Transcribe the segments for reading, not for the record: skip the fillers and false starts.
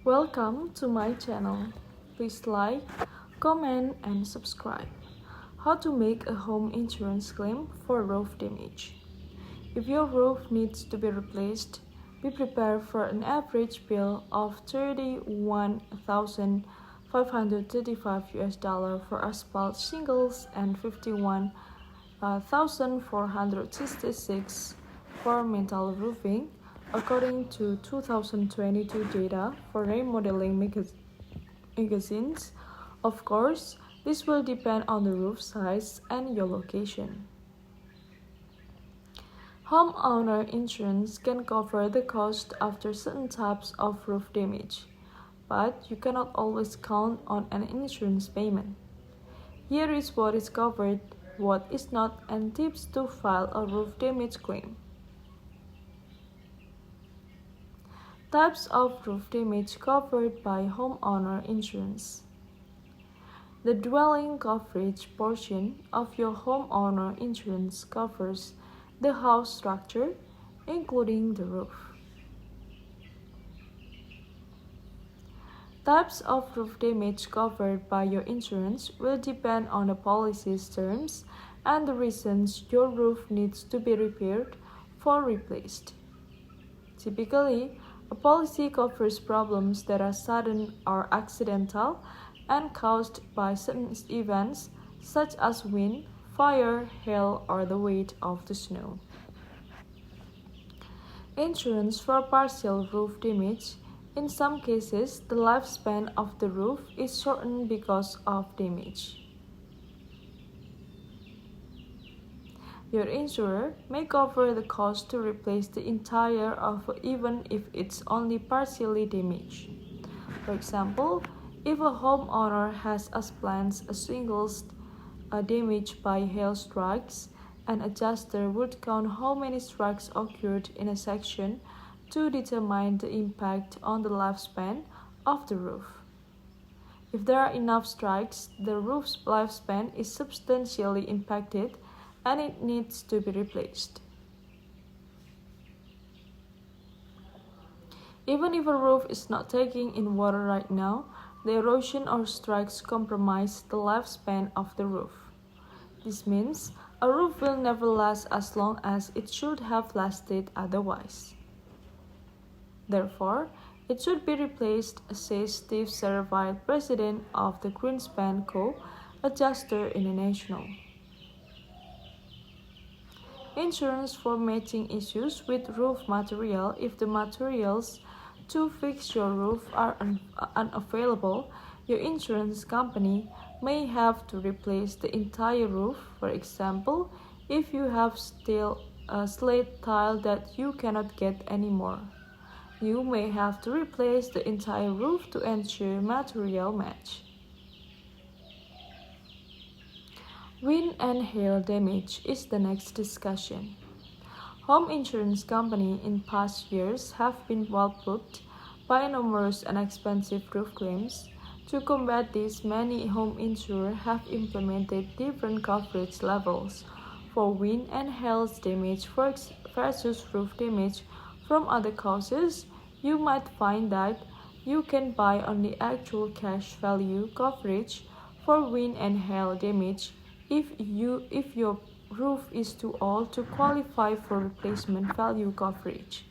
Welcome to my channel. Please like, comment, and subscribe. How to make a home insurance claim for roof damage. If your roof needs to be replaced, be prepared for an average bill of $31,535 for asphalt shingles and $51,466 for metal roofing, according to 2022 data for remodeling magazines. Of course, this will depend on the roof size and your location. Homeowner insurance can cover the cost after certain types of roof damage, but you cannot always count on an insurance payment. Here is what is covered, what is not, and tips to file a roof damage claim. Types of roof damage covered by homeowner insurance. The dwelling coverage portion of your homeowner insurance covers the house structure, including the roof. Types of roof damage covered by your insurance will depend on the policy's terms and the reasons your roof needs to be repaired or replaced. Typically, a policy covers problems that are sudden or accidental and caused by certain events such as wind, fire, hail, or the weight of the snow. Insurance for partial roof damage. In some cases, the lifespan of the roof is shortened because of damage. Your insurer may cover the cost to replace the entire roof even if it's only partially damaged. For example, if a homeowner has as planned a shingles damaged by hail strikes, an adjuster would count how many strikes occurred in a section to determine the impact on the lifespan of the roof. If there are enough strikes, the roof's lifespan is substantially impacted and it needs to be replaced. Even if a roof is not taking in water right now, the erosion or strikes compromise the lifespan of the roof. This means a roof will never last as long as it should have lasted otherwise. Therefore, it should be replaced, says Steve Servite, president of the Greenspan Co. Adjuster International. Insurance for matching issues with roof material. If the materials to fix your roof are unavailable, your insurance company may have to replace the entire roof. For example, if you have still a slate tile that you cannot get anymore, you may have to replace the entire roof to ensure material match. Wind and hail damage is the next discussion. Home insurance companies in past years have been walloped by numerous and expensive roof claims. To combat this, many home insurers have implemented different coverage levels for wind and hail damage versus roof damage from other causes. You might find that you can buy only actual cash value coverage for wind and hail damage if your roof is too old to qualify for replacement value coverage.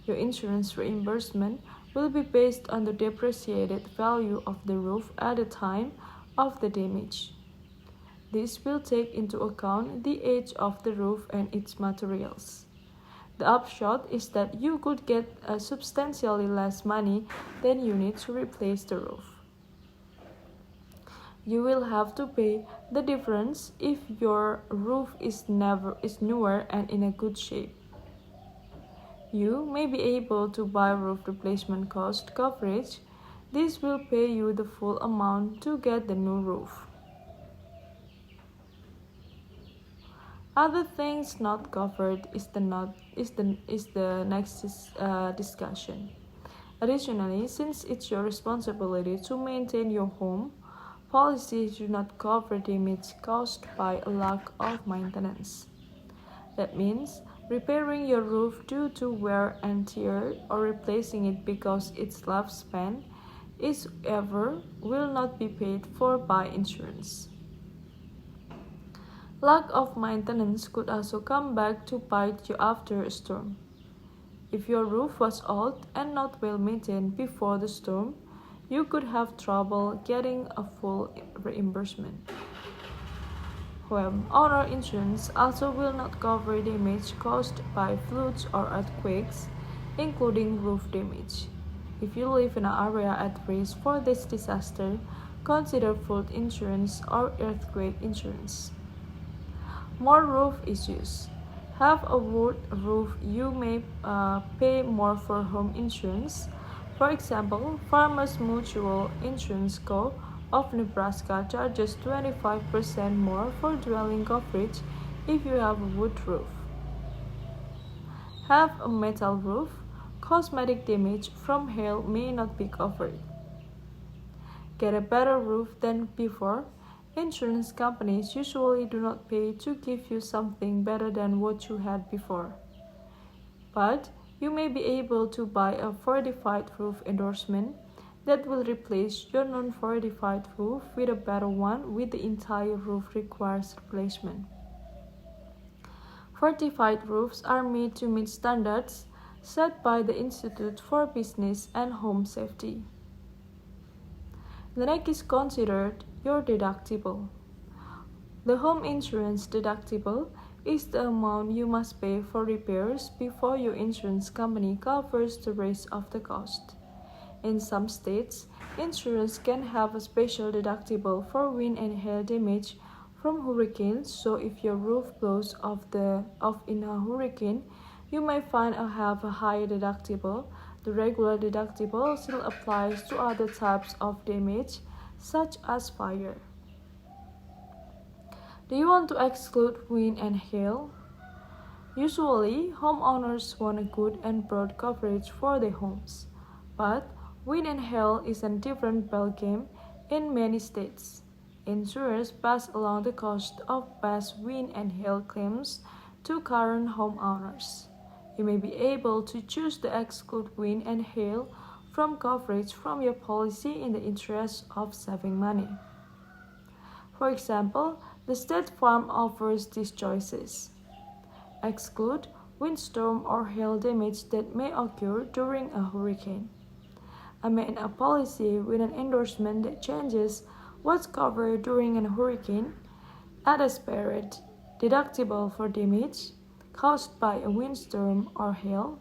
Your insurance reimbursement will be based on the depreciated value of the roof at the time of the damage. This will take into account the age of the roof and its materials. The upshot is that you could get substantially less money than you need to replace the roof. You will have to pay the difference if your roof is newer and in a good shape. You may be able to buy roof replacement cost coverage. This will pay you the full amount to get the new roof. Other things not covered is the next discussion. Additionally, since it's your responsibility to maintain your home, policies do not cover damage caused by a lack of maintenance. That means Repairing your roof due to wear and tear or replacing it because its lifespan is over will not be paid for by insurance. Lack of maintenance could also come back to bite you after a storm. If your roof was old and not well maintained before the storm, you could have trouble getting a full reimbursement. Homeowner insurance also will not cover damage caused by floods or earthquakes, including roof damage. If you live in an area at risk for this disaster, consider flood insurance or earthquake insurance. More roof issues. Have a wood roof, you may pay more for home insurance. For example, Farmers Mutual Insurance Co. of Nebraska charges 25% more for dwelling coverage if you have a wood roof. Have a metal roof. Cosmetic damage from hail may not be covered. Get a better roof than before. Insurance companies usually do not pay to give you something better than what you had before. But you may be able to buy a fortified roof endorsement that will replace your non-fortified roof with a better one with the entire roof requires replacement. Fortified roofs are made to meet standards set by the Institute for Business and Home Safety. The next is considered your deductible. The home insurance deductible is the amount you must pay for repairs before your insurance company covers the rest of the cost. In some states, insurance can have a special deductible for wind and hail damage from hurricanes, so if your roof blows off in a hurricane, you may find have a higher deductible. The regular deductible still applies to other types of damage, such as fire. Do you want to exclude wind and hail? Usually, homeowners want a good and broad coverage for their homes, but wind and hail is a different ballgame in many states. Insurers pass along the cost of past wind and hail claims to current homeowners. You may be able to choose to exclude wind and hail from coverage from your policy in the interest of saving money. For example, the State Farm offers these choices. Exclude windstorm or hail damage that may occur during a hurricane. Amend a policy with an endorsement that changes what's covered during a hurricane. Add a separate deductible for damage caused by a windstorm or hail,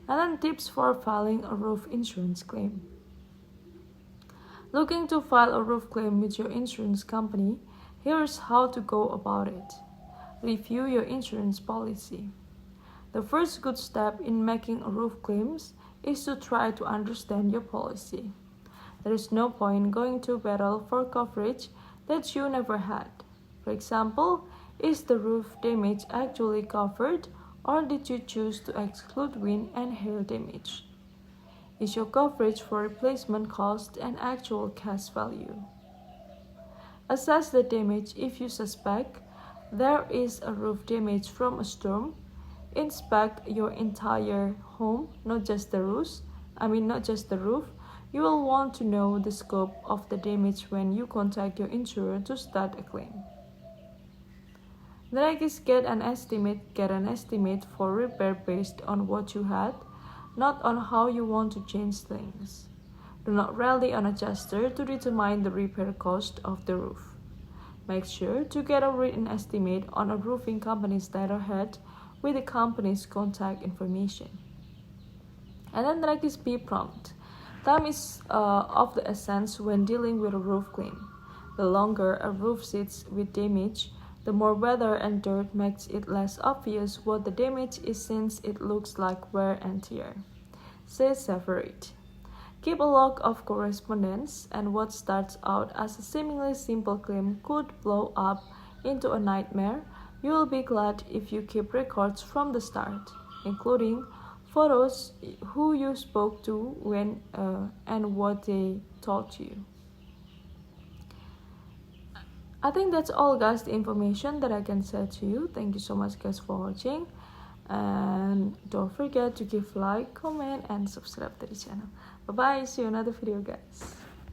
and then tips for filing a roof insurance claim. Looking to file a roof claim with your insurance company, here's how to go about it. Review your insurance policy. The first good step in making a roof claims is to try to understand your policy. There is no point going to battle for coverage that you never had. For example, is the roof damage actually covered, or did you choose to exclude wind and hail damage? Is your coverage for replacement cost and actual cash value? Assess the damage if you suspect there is a roof damage from a storm. Inspect your entire home, not just the roof. You will want to know the scope of the damage when you contact your insurer to start a claim. The next is get an estimate. Get an estimate for repair based on what you had, not on how you want to change things. Do not rely on an adjuster to determine the repair cost of the roof. Make sure to get a written estimate on a roofing company's letterhead with the company's contact information. And then the next is be prompt. Time is of the essence when dealing with a roof claim. The longer a roof sits with damage, the more weather and dirt makes it less obvious what the damage is since it looks like wear and tear. Say separate. Keep a log of correspondence, and what starts out as a seemingly simple claim could blow up into a nightmare. You will be glad if you keep records from the start, including photos, who you spoke to when and what they told you. I think that's all, guys, the information that I can say to you. Thank you so much, guys, for watching. And don't forget to give like, comment, and subscribe to the channel. Bye bye, see you in another video, guys.